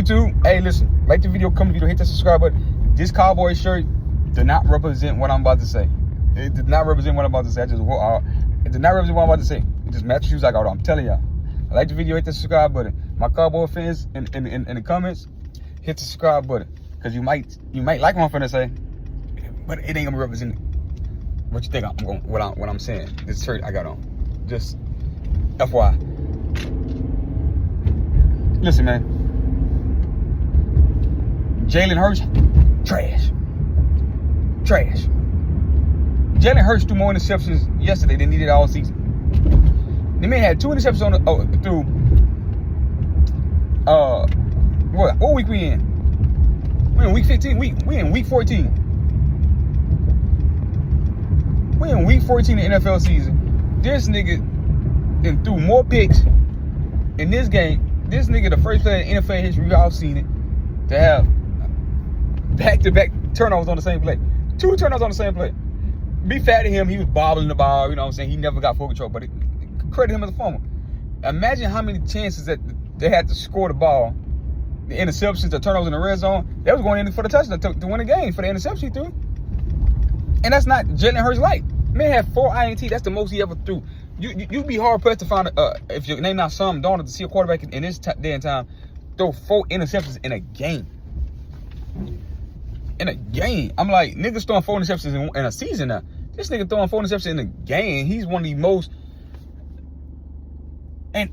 YouTube, hey, listen, like the video, comment the video, hit that subscribe button. This cowboy shirt did not represent what I'm about to say. It did not represent what I'm about to say. It did not represent what I'm about to say. It just matches shoes I got on. I'm telling y'all. Like the video, hit the subscribe button. My cowboy fans in the comments, hit the subscribe button. Cause you might like what I'm finna say, but it ain't gonna represent what you think what I'm saying. This shirt I got on. Just FYI. Listen, man. Jalen Hurts, trash. Jalen Hurts threw more interceptions yesterday than he did all season. The man had 2 interceptions what week we in? We in week 15. We in week 14. We in week 14 of the NFL season. This nigga then threw more picks in this game. This nigga the first player in NFL history I've seen it to have back-to-back turnovers on the same play. 2 turnovers on the same play. Be fair to him, he was bobbling the ball, you know what I'm saying? He never got full control, but credit him as a fumble. Imagine how many chances that they had to score the ball, the interceptions, the turnovers in the red zone. They was going in for the touchdown to win the game for the interception he threw. And that's not Jalen Hurts like. Man had 4 INT. That's the most he ever threw. You'd be hard pressed to find if your name not Sam Darnold to see a quarterback in this day and time throw 4 interceptions in a game. In a game, I'm like, niggas throwing 4 interceptions in a season now. This nigga throwing 4 interceptions in a game. He's one of the most. And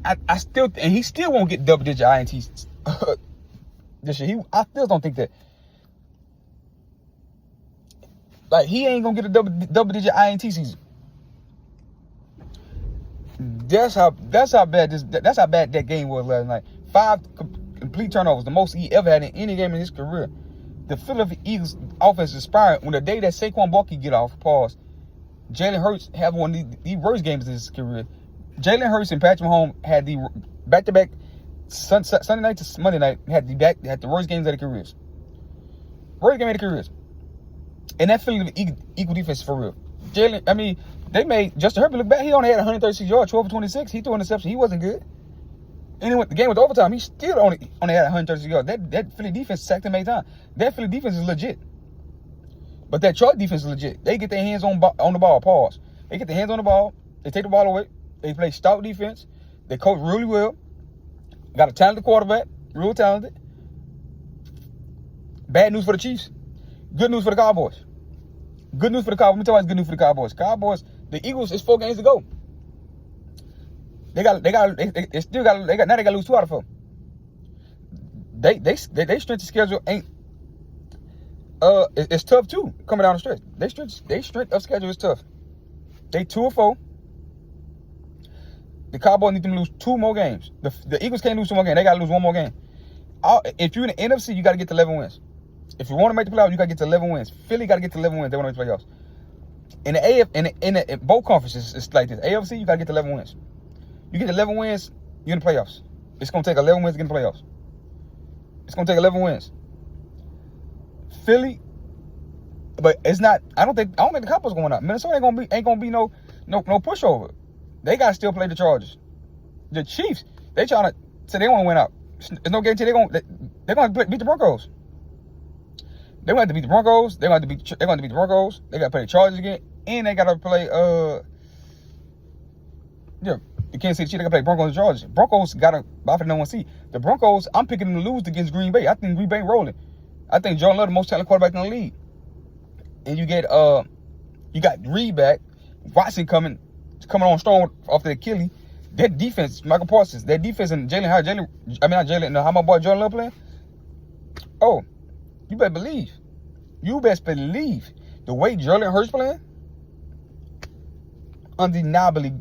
he still won't get double-digit INTs this year. I still don't think that. Like, he ain't gonna get a double-digit INT season. That's how bad that game was last night. 5 complete turnovers, the most he ever had in any game in his career. The Philadelphia Eagles offense is inspired. When the day that Saquon Barkley get off, pause, Jalen Hurts have one of the worst games in his career. Jalen Hurts and Patrick Mahomes had the back-to-back Sunday night to Monday night had the worst games of their careers. Worst game of their careers. And that Philadelphia Eagle defense for real. They made Justin Herbert look bad. He only had 136 yards, 12 for 26. He threw an interception. He wasn't good. And the game was overtime. He still only had 136 yards. That Philly defense sacked him 8 times. That Philly defense is legit. But that Detroit defense is legit. They get their hands on the ball. Pause. They get their hands on the ball. They take the ball away. They play stout defense. They coach really well. Got a talented quarterback. Real talented. Bad news for the Chiefs. Good news for the Cowboys. Good news for the Cowboys. Let me tell you why it's good news for the Cowboys. The Eagles, it's 4 games to go. They got now they got to lose 2 out of 4. They strength of schedule ain't it's tough too coming down the stretch. They strength of schedule is tough. They 2-4. The Cowboys need to lose 2 more games. The Eagles can't lose 2 more games. They got to lose 1 more game. If you're in the NFC, you got to get to 11 wins. If you want to make the playoffs, you got to get to 11 wins. Philly got to get to 11 wins. They want to make the playoffs. In the both conferences, it's like this. AFC, you got to get to 11 wins. You get 11 wins, you're in the playoffs. It's going to take 11 wins to get in the playoffs. It's going to take 11 wins. Philly, but it's not. I don't think the Cowboys going up. Minnesota ain't gonna be no pushover. They got to still play the Chargers. The Chiefs, they trying to say they want to win out. There's no guarantee they're going to beat the Broncos. They're going to have to beat the Broncos. They're going to beat the Broncos. They got to play the Chargers again, and they got to play the Kansas City Chiefs. They got to play Broncos and Chargers. Broncos got to buy for the number 1 seed. The Broncos, I'm picking them to lose against Green Bay. I think Green Bay rolling. I think Jordan Love the most talented quarterback in the league. And you got Reed back, Watson coming on strong off the Achilles. That defense, Michael Parsons, that defense and how my boy Jordan Love playing. Oh, you better believe. You best believe the way Jalen Hurts playing. Undeniably.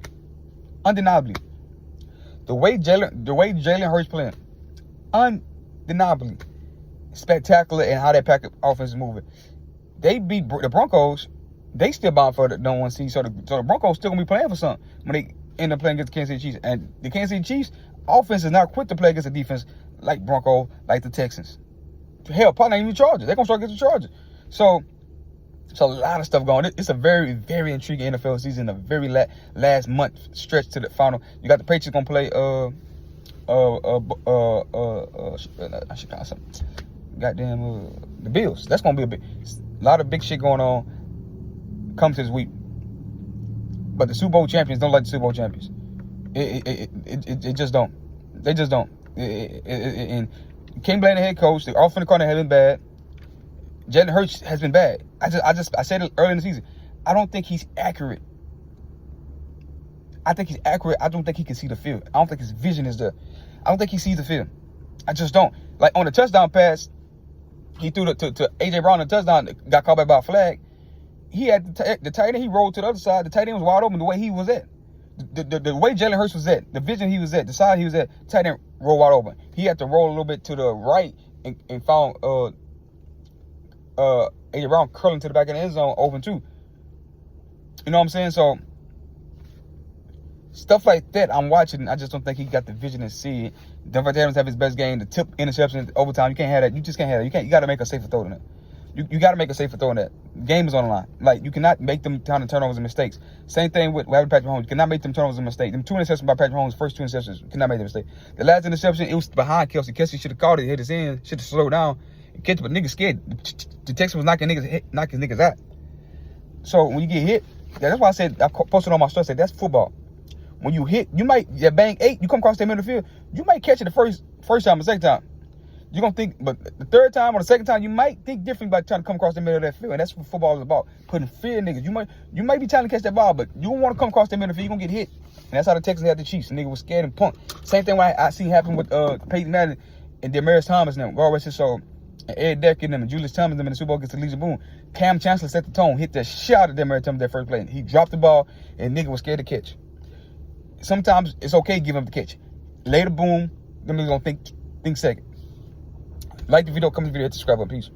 The way Jalen Hurts playing. Undeniably spectacular in how that Packers offense is moving. They beat the Broncos. They still bound for the number 1 seed. So the Broncos still gonna be playing for something when they end up playing against the Kansas City Chiefs. And the Kansas City Chiefs offense is not quick to play against a defense like Broncos, like the Texans. Hell, probably not even the Chargers. They're gonna start against the Chargers. So it's a lot of stuff going on. It's a very, very intriguing NFL season. A very last month stretch to the final. You got the Patriots gonna play I should call something. Goddamn, the Bills. That's gonna be a lot of big shit going on. Comes this week, but the Super Bowl champions don't like the Super Bowl champions. It just don't. They just don't. And you can't blame the head coach. The offensive coordinator has been bad. Jalen Hurts has been bad. I said it early in the season. I don't think he's accurate. I think he's accurate. I don't think he can see the field. I don't think his vision is there. I don't think he sees the field. I just don't. Like on the touchdown pass, he threw to A.J. Brown the touchdown, got caught back by a flag. He had the tight end, he rolled to the other side. The tight end was wide open the way he was at. The way Jalen Hurts was at, the vision he was at, the side he was at, tight end rolled wide open. He had to roll a little bit to the right and found A.J. Brown curling to the back of the end zone open too. You know what I'm saying? So stuff like that I'm watching. I just don't think he got the vision to see it. Devontae Adams have his best game. The tip interception overtime. You can't have that. You just can't have that. You got to make a safer throw than that. You got to make a safer throw than that. Game is on the line. Like you cannot make them kind of turnovers and mistakes. Same thing with what happened to Patrick Mahomes. You cannot make them turnovers and mistakes. Them 2 interceptions by Patrick Mahomes, first 2 interceptions, you cannot make the mistake. The last interception, it was behind Kelsey. Kelsey should have caught it, hit his end, should have slowed down and catch it, but niggas scared. The Texans was knocking niggas out. So when you get hit, that's why I said I posted on my story. I said that's football. When you hit, you might bang 8. You come across the middle of the field, you might catch it the first time or second time. You're gonna think, but the third time or the second time, you might think differently about trying to come across the middle of that field, and that's what football is about. Putting fear in niggas. You might be trying to catch that ball, but you don't want to come across the middle of the field. You're gonna get hit, and that's how the Texans had the Chiefs. The nigga was scared and punked. Same thing I see happen with Peyton Manning and Demaryius Thomas and them. God rest his soul. And Ed Deck and them and Julius Thomas and them in the Super Bowl against Elijah Boone. Cam Chancellor set the tone, hit the shot at Demaryius Thomas that first play. He dropped the ball, and nigga was scared to catch. Sometimes it's okay to give him the catch. Later, boom, them niggas gonna think second. Like the video, comment the video, hit the subscribe button. Peace.